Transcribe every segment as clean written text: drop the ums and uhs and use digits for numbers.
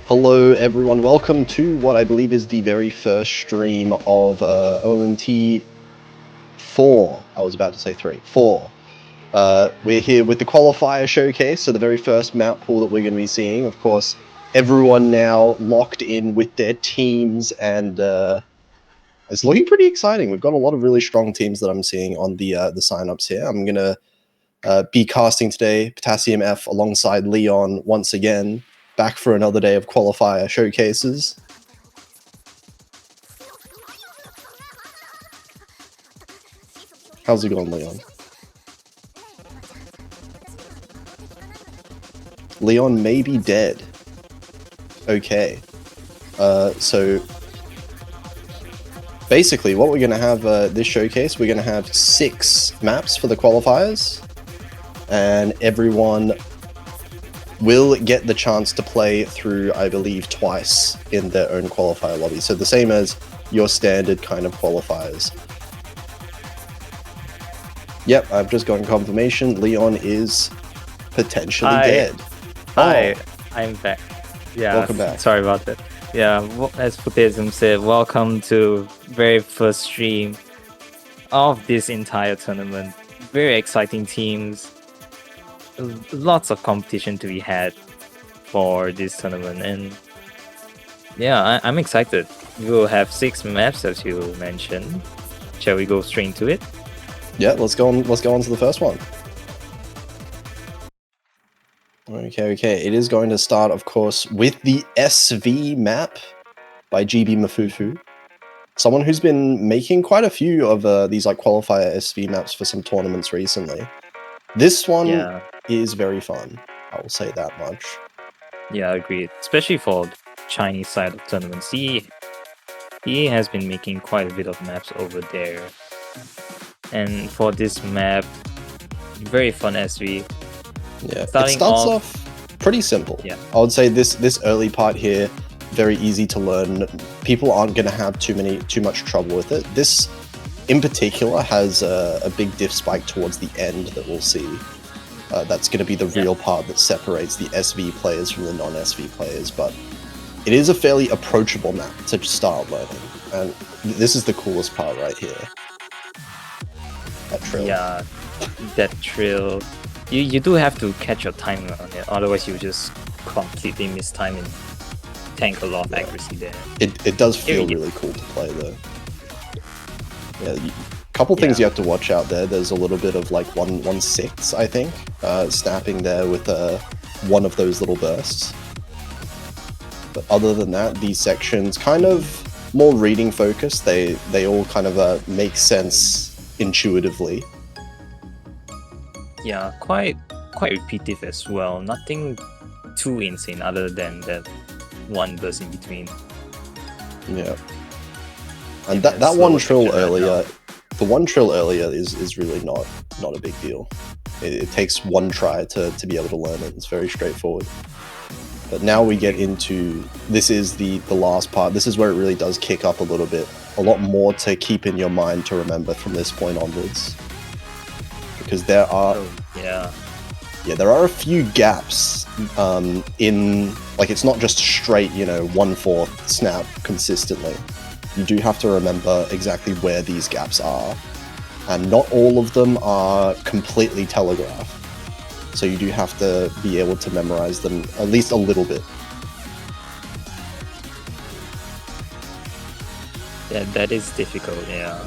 Hello everyone, welcome to what I believe is the very first stream of OMMT4. I was about to say 3. 4. We're here with the Qualifier showcase, so the very first map pool that we're going to be seeing. Of course, everyone now locked in with their teams, and it's looking pretty exciting. We've got a lot of really strong teams that I'm seeing on the signups here. I'm going to be casting today Potassium F alongside Leon once again, back for another day of Qualifier showcases. How's it going, Leon? Leon may be dead. Okay. So basically what we're going to have this showcase, we're going to have 6 maps for the qualifiers, and everyone will get the chance to play through, I believe, twice in their own qualifier lobby. So the same as your standard kind of qualifiers. Yep, I've just gotten confirmation. Leon is potentially dead. Hi, I'm back. Yeah, welcome back. Sorry about that. Yeah, as Potassium said, welcome to very first stream of this entire tournament. Very exciting teams. Lots of competition to be had for this tournament, and yeah, I'm excited. We will have 6 maps as you mentioned. Shall we go straight into it? Yeah, let's go on to the first one. Okay. It is going to start, of course, with the SV map by GB Mafufu. Someone who's been making quite a few of these like qualifier SV maps for some tournaments recently. This one is very fun. I will say that much. Yeah, agreed. Especially for the Chinese side of tournaments. He has been making quite a bit of maps over there. And for this map, very fun SV. Yeah, it starts off pretty simple. Yeah. I would say this early part here, very easy to learn. People aren't going to have too much trouble with it. This, in particular, has a big diff spike towards the end that we'll see. That's going to be the real part that separates the SV players from the non-SV players, but it is a fairly approachable map to start learning, and this is the coolest part right here. That trill. Yeah, that trill. You do have to catch your timing on it, otherwise you just completely miss time and tank a lot of accuracy there. It does feel really cool to play though. Yeah, couple things you have to watch out there. There's a little bit of like 1/6, I think, snapping there with one of those little bursts. But other than that, these sections kind of more reading focused. They all kind of make sense intuitively. Yeah, quite repetitive as well. Nothing too insane other than that one burst in between. Yeah, and that one trill earlier. The one trill earlier is really not a big deal. It takes one try to be able to learn it. It's very straightforward. But now we get into, this is the last part. This is where it really does kick up a little bit. A lot more to keep in your mind to remember from this point onwards. Because there are there are a few gaps in, like, it's not just straight, 1/4 snap consistently. You do have to remember exactly where these gaps are, and not all of them are completely telegraphed. So you do have to be able to memorize them at least a little bit. Yeah, that is difficult, yeah.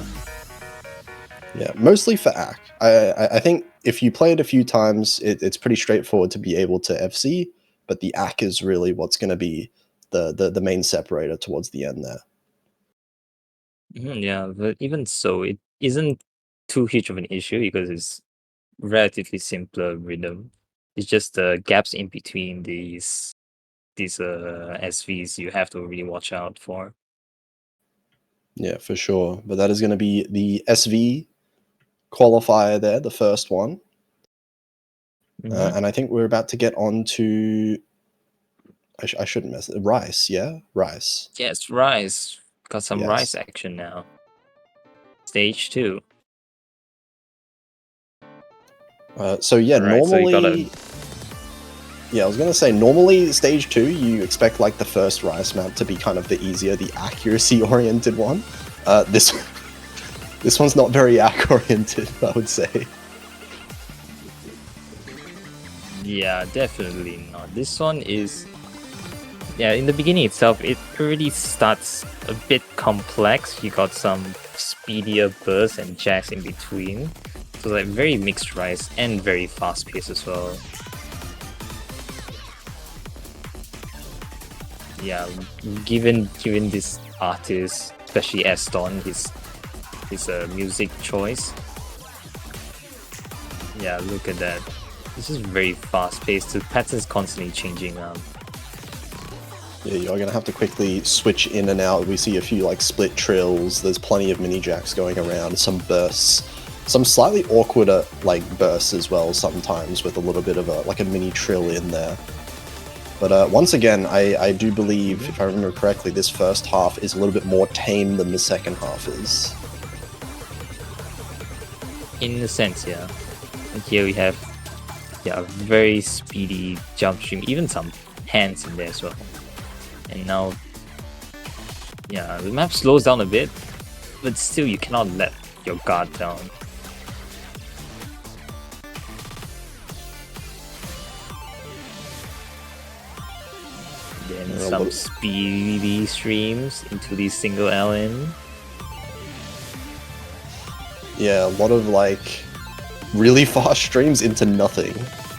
Yeah, mostly for AC. I think if you play it a few times, it's pretty straightforward to be able to FC, but the AC is really what's going to be the main separator towards the end there. Yeah, but even so, it isn't too huge of an issue because it's relatively simpler rhythm. It's just the gaps in between these SVs you have to really watch out for. Yeah, for sure. But that is going to be the SV qualifier there, the first one. And I think we're about to get on to, I shouldn't mess it, Rice, yeah? Rice. Yes, Rice. Got some Rice action now. Stage 2. So yeah, normally... Yeah, I was gonna say, normally stage 2, you expect like the first Rice map to be kind of the easier, the accuracy-oriented one. This one's not very accurate-oriented, I would say. Yeah, definitely not. This one is... Yeah, in the beginning itself, it already starts a bit complex. You got some speedier bursts and jacks in between. So like very mixed Rice and very fast paced as well. Yeah, given this artist, especially Aston, his music choice. Yeah, look at that. This is very fast paced. The pattern's constantly changing. Yeah, you're gonna have to quickly switch in and out. We see a few like split trills. There's plenty of mini jacks going around. Some bursts, some slightly awkward like bursts as well. Sometimes with a little bit of a mini trill in there. But once again, I do believe, if I remember correctly, this first half is a little bit more tame than the second half is. In a sense, yeah. And here we have a very speedy jump stream, even some hands in there as well. And now, yeah, the map slows down a bit, but still you cannot let your guard down. Then some speedy streams into these single LN. Yeah, a lot of like really fast streams into nothing,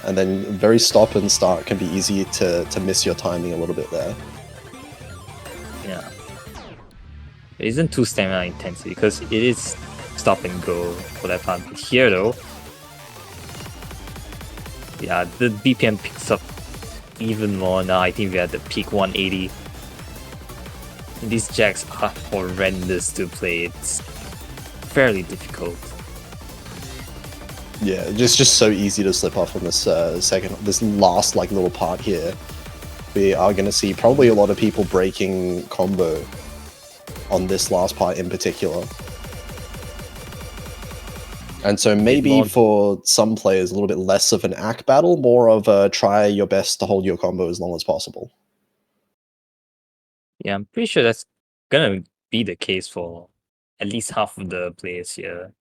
and then very stop and start can be easy to miss your timing a little bit there. Yeah, it isn't too stamina intensive because it is stop and go for that part. But here though, yeah, the BPM picks up even more now. I think we're at the peak 180. These jacks are horrendous to play. It's fairly difficult. Yeah, just so easy to slip off on this this last like little part here. We are going to see probably a lot of people breaking combo on this last part in particular. And so maybe for some players a little bit less of an act battle, more of a try your best to hold your combo as long as possible. Yeah, I'm pretty sure that's gonna be the case for at least half of the players here.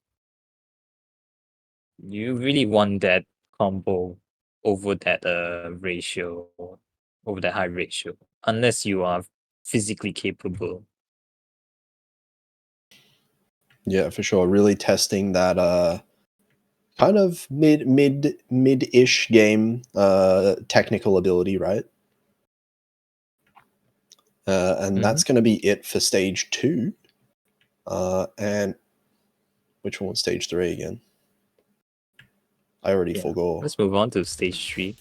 You really want that combo over that ratio, over that high ratio, unless you are physically capable. Yeah, for sure. Really testing that kind of mid-ish game technical ability, right? And that's going to be it for stage 2. And which one was stage 3 again? I already forgot. Let's move on to stage 3.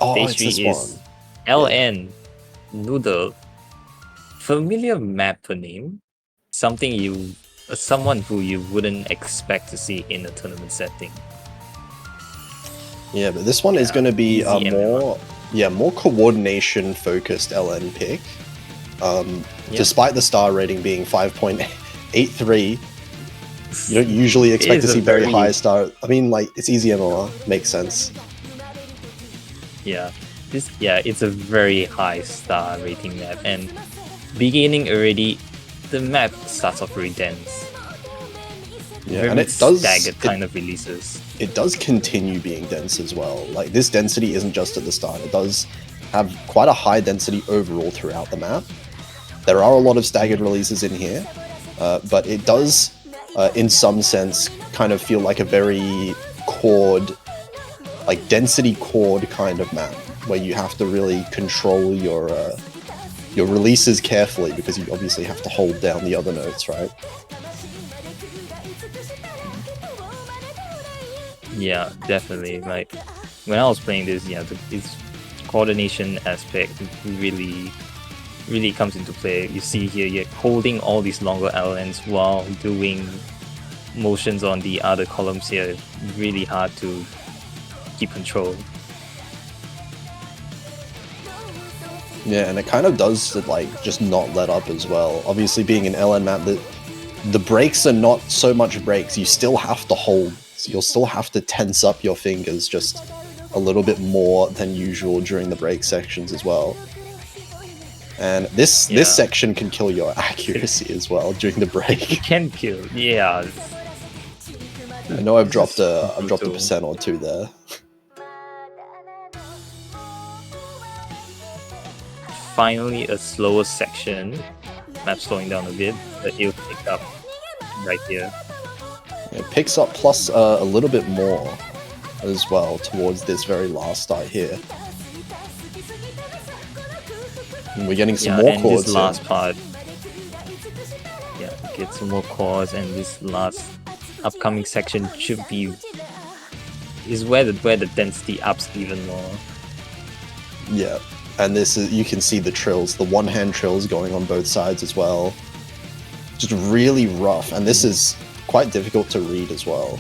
Oh, Stage 3 this is one. LN Noodle. Familiar map name. Someone who you wouldn't expect to see in a tournament setting. Yeah, but this one is going to be a more coordination focused LN pick. Despite the star rating being 5.83, you don't usually expect to see very high star. I mean, like, it's easy MMR, makes sense. Yeah, it's a very high star rating map, and beginning already, the map starts off very dense. Yeah, very and it does staggered kind of releases. It does continue being dense as well. Like, this density isn't just at the start. It does have quite a high density overall throughout the map. There are a lot of staggered releases in here, but it does, in some sense, kind of feel like a very chord, like density chord kind of map, where you have to really control your releases carefully, because you obviously have to hold down the other notes, right? Yeah, definitely. Like, when I was playing this, its coordination aspect really comes into play. You see here, you're holding all these longer LNs while doing motions on the other columns here. Really hard to keep control. Yeah, and it kind of does like just not let up as well. Obviously, being an LN map, the breaks are not so much breaks. You still have to hold. You'll still have to tense up your fingers just a little bit more than usual during the break sections as well. And this section can kill your accuracy as well during the break. It can kill, yeah. I know I've dropped a percent or two there. Finally, a slower section. Map slowing down a bit, but it'll pick up right here. It picks up plus a little bit more as well towards this very last start here. And we're getting some more chords. This last part. Yeah, get some more chords, and this last upcoming section should be is where the density ups even more. Yeah, and this is, you can see the trills, the one-hand trills going on both sides as well. Just really rough, and this is quite difficult to read as well.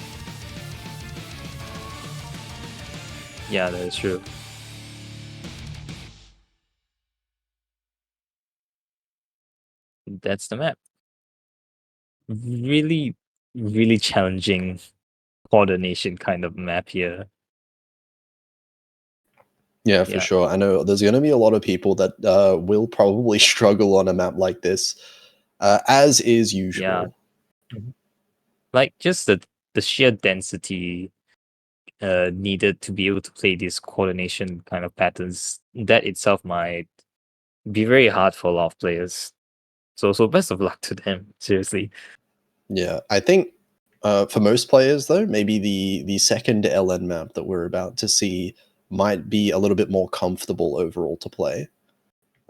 Yeah, that is true. That's the map. Really, really challenging coordination kind of map here. Yeah, for sure. I know there's going to be a lot of people that will probably struggle on a map like this, as is usual. Yeah. Like just the sheer density needed to be able to play these coordination kind of patterns, that itself might be very hard for a lot of players. So best of luck to them, seriously. Yeah, I think for most players though, maybe the second LN map that we're about to see might be a little bit more comfortable overall to play.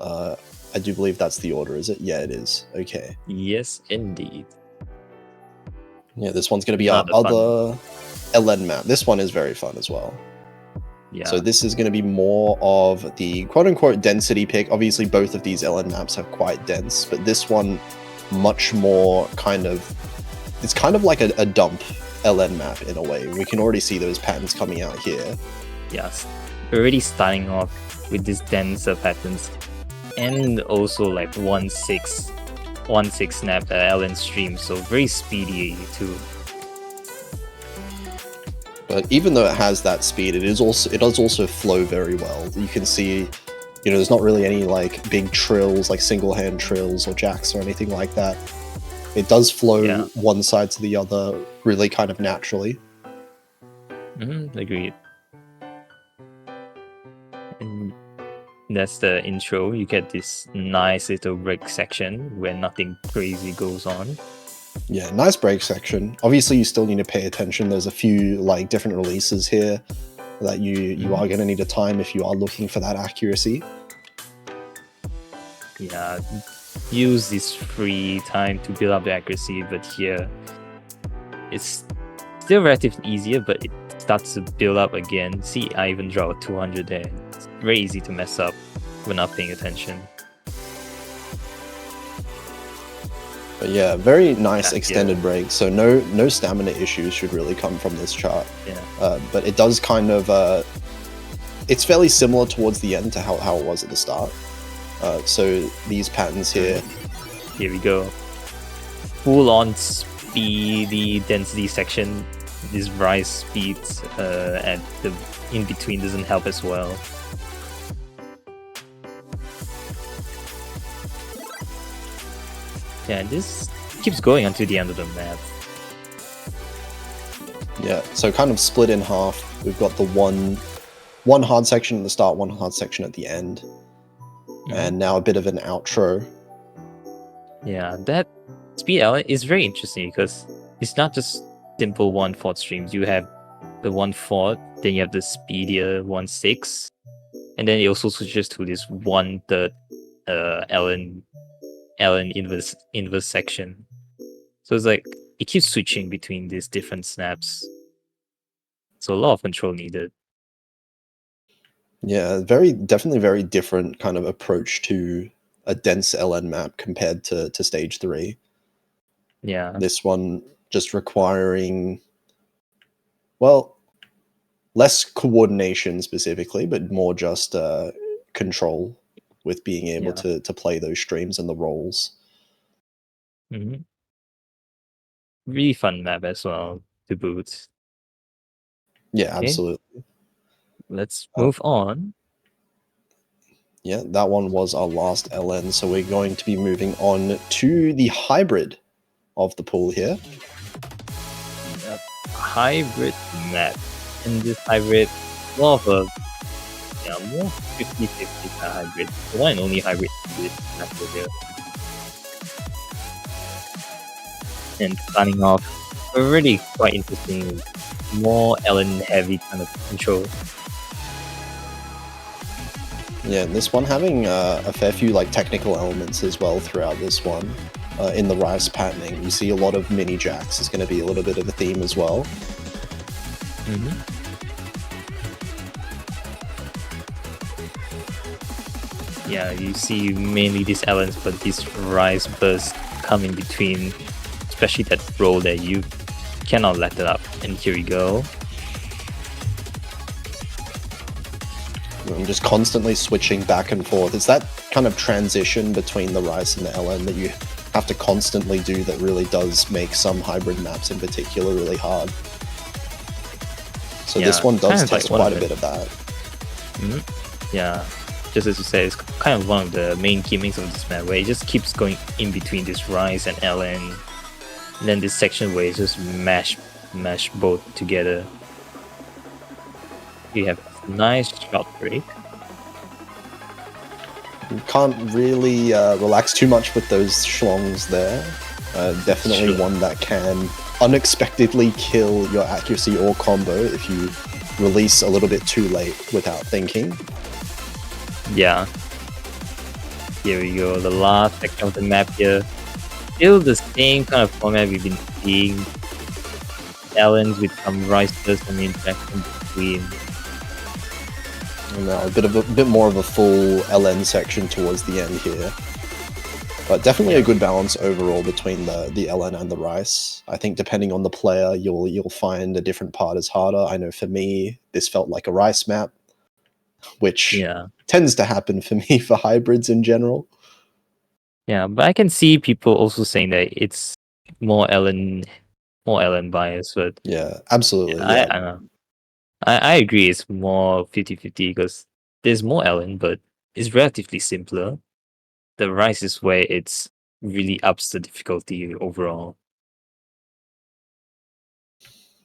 I do believe that's the order, is it? Yeah, it is. Okay. Yes, indeed. Yeah, this one's going to be our other LN map. This one is very fun as well. Yeah. So this is going to be more of the quote-unquote density pick. Obviously, both of these LN maps are quite dense, but this one much more kind of... It's kind of like a dump LN map in a way. We can already see those patterns coming out here. Yes, already starting off with these denser patterns, and also like 1/6 snap LN stream, so very speedy too. But even though it has that speed, it does also flow very well. You can see, you know, there's not really any like big trills, like single hand trills or jacks or anything like that. It does flow one side to the other really kind of naturally. Agreed. And that's the intro. You get this nice little break section where nothing crazy goes on. Yeah, nice break section. Obviously, you still need to pay attention. There's a few like different releases here that you are going to need to time if you are looking for that accuracy. Yeah, use this free time to build up the accuracy, but here it's still relatively easier, but it starts to build up again. See, I even draw a 200 there. It's very easy to mess up when not paying attention. But yeah, very nice extended break. So no stamina issues should really come from this chart. Yeah. But it does kind of it's fairly similar towards the end to how it was at the start. So these patterns here. Here we go. Full on speedy density section. This rise speed at the in between doesn't help as well. Yeah, this keeps going until the end of the map. Yeah, so kind of split in half. We've got the one hard section at the start, one hard section at the end. And now a bit of an outro. Yeah, that speed element is very interesting because it's not just simple 1/4 streams. You have the 1/4, then you have the speedier 1/6, and then it also switches to this 1/3 Ln inverse section. So it's like it keeps switching between these different snaps. So a lot of control needed. Yeah, definitely very different kind of approach to a dense LN map compared to stage 3. Yeah. This one just requiring, well, less coordination specifically, but more just control with being able to play those streams and the roles. Really fun map as well to boot. Yeah, absolutely. let's move on. Yeah, that one was our last LN, so we're going to be moving on to the hybrid of the pool here. Yep. Hybrid map. And this hybrid, more of a more 50-50 kind of hybrid. The one and only hybrid in this map here. And starting off, already quite interesting, more LN heavy kind of control. Yeah, this one having a fair few like technical elements as well throughout this one. In the rice patterning, you see a lot of mini jacks is going to be a little bit of a theme as well. Yeah, you see mainly these elements, but these rice bursts come in between, especially that roll that you cannot let it up. And here we go. I'm just constantly switching back and forth. It's that kind of transition between the rice and the LN that you have to constantly do that really does make some hybrid maps in particular really hard. So this one does test quite a bit of that. Yeah, just as you say, it's kind of one of the main gimmicks of this map, where it just keeps going in between this rice and LN. And then this section where it's just mash both together. You have nice shot break. You can't really relax too much with those schlongs there. Definitely one that can unexpectedly kill your accuracy or combo if you release a little bit too late without thinking. Yeah. Here we go, the last section of the map here. Still the same kind of format we've been seeing. LNs with some rice and interaction between. And now a bit more of a full LN section towards the end here. But definitely a good balance overall between the LN and the rice. I think depending on the player, you'll find a different part is harder. I know for me, this felt like a rice map, which tends to happen for me for hybrids in general. Yeah, but I can see people also saying that it's more LN bias, but yeah, absolutely. I don't know. I agree it's more 50-50 because there's more LN, but it's relatively simpler. The rice is where it's really ups the difficulty overall.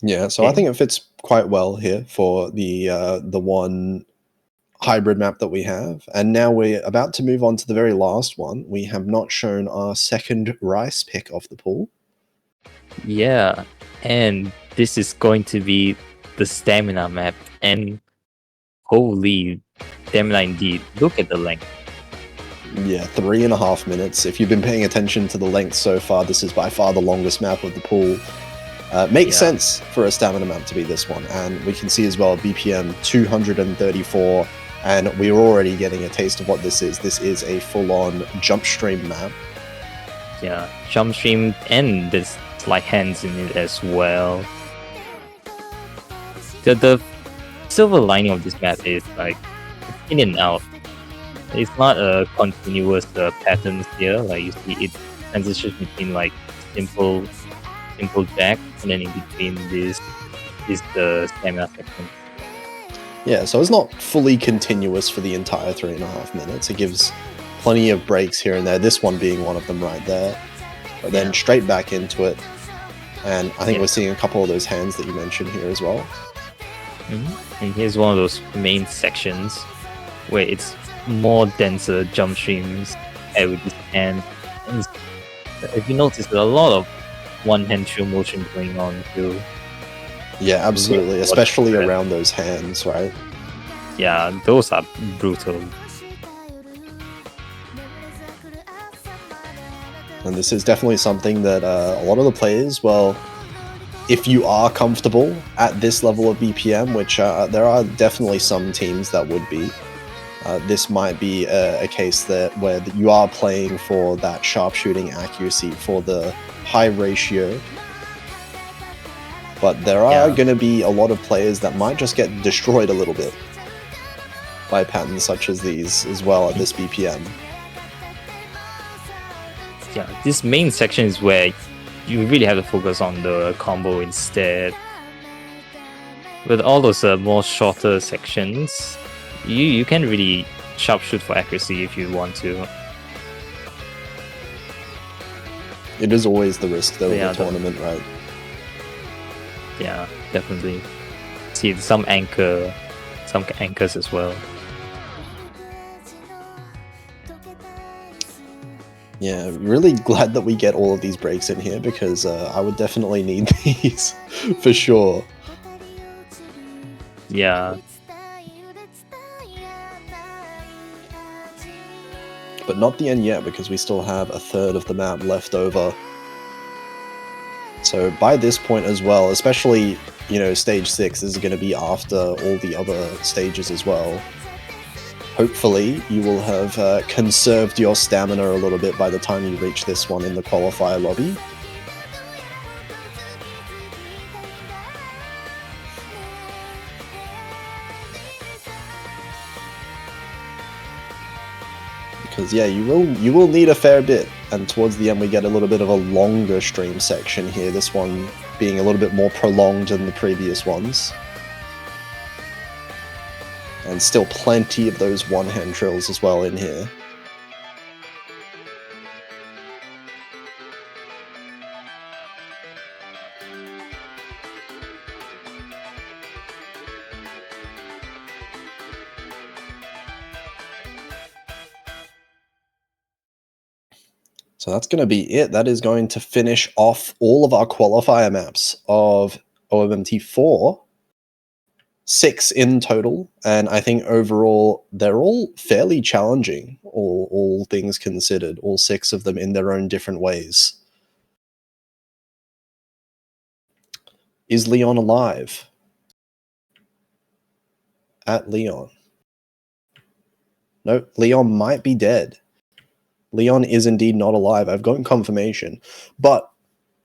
Yeah, so I think it fits quite well here for the one hybrid map that we have. And now we're about to move on to the very last one. We have not shown our second rice pick of the pool. Yeah, and this is going to be the stamina map, and holy stamina indeed. Look at the length. Yeah, 3.5 minutes. If you've been paying attention to the length so far, this is by far the longest map of the pool. Makes sense for a stamina map to be this one. And we can see as well BPM 234, and we're already getting a taste of what this is. This is a full-on jump stream map. Yeah, jump stream, and there's like hands in it as well. The silver lining of this map is like in and out. It's not a continuous pattern here. Like you see, it transitions between like simple jack, and then in between this is the stamina section. Yeah, so it's not fully continuous for the entire 3.5 minutes. It gives plenty of breaks here and there. This one being one of them right there, but then straight back into it. And I think we're seeing a couple of those hands that you mentioned here as well. And here's one of those main sections where it's more denser jump streams with this hand. And if you notice, there's a lot of one-hand throw motion going on too. Yeah, absolutely, especially around those hands, right? Yeah, those are brutal. And this is definitely something that a lot of the players, well, if you are comfortable at this level of BPM, which there are definitely some teams that would be, this might be a case where you are playing for that sharpshooting accuracy, for the high ratio. But there are going to be a lot of players that might just get destroyed a little bit by patterns such as these as well at this BPM. Yeah, this main section is where you really have to focus on the combo instead. with all those more shorter sections, you can really sharpshoot for accuracy if you want to. It is always the risk though Yeah, of a tournament, right? Yeah, definitely. See some anchors as well. Yeah, really glad that we get all of these breaks in here because I would definitely need these for sure. Yeah. But not the end yet because we still have a third of the map left over. So by this point as well, especially, you know, stage 6 is going to be after all the other stages as well. Hopefully you will have conserved your stamina a little bit by the time you reach this one in the qualifier lobby. Because yeah, you will need a fair bit, and towards the end we get a little bit of a longer stream section here, this one being a little bit more prolonged than the previous ones. And still plenty of those one-hand drills as well in here. So that's going to be it. That is going to finish off all of our qualifier maps of OMMT4. 6 in total, and I think overall they're all fairly challenging, all things considered, all 6 of them in their own different ways. Is Leon alive? At Leon. No, Leon might be dead. Leon is indeed not alive. I've gotten confirmation. But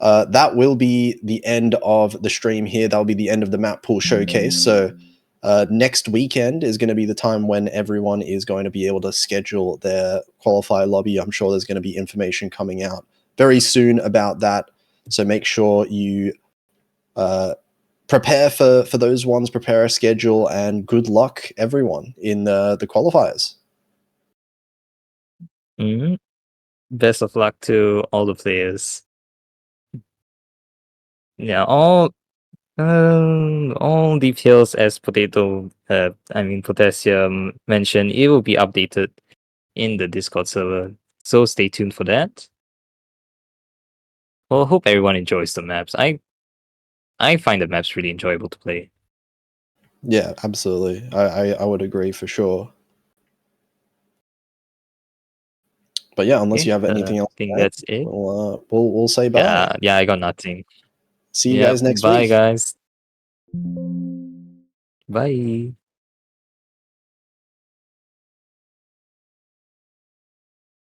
that will be the end of the stream here. That'll be the end of the Mappool showcase. So next weekend is going to be the time when everyone is going to be able to schedule their qualifier lobby. I'm sure there's going to be information coming out very soon about that. So make sure you prepare for those ones, prepare a schedule, and good luck, everyone, in the qualifiers. Mm-hmm. Best of luck to all the players. Yeah, all details as Potassium mentioned, it will be updated in the Discord server. So stay tuned for that. Well, hope everyone enjoys the maps. I find the maps really enjoyable to play. Yeah, absolutely. I would agree for sure. But yeah, unless you have anything else, I think that's it. We'll say bye. Yeah, I got nothing. See you guys next week. Bye, guys. Bye.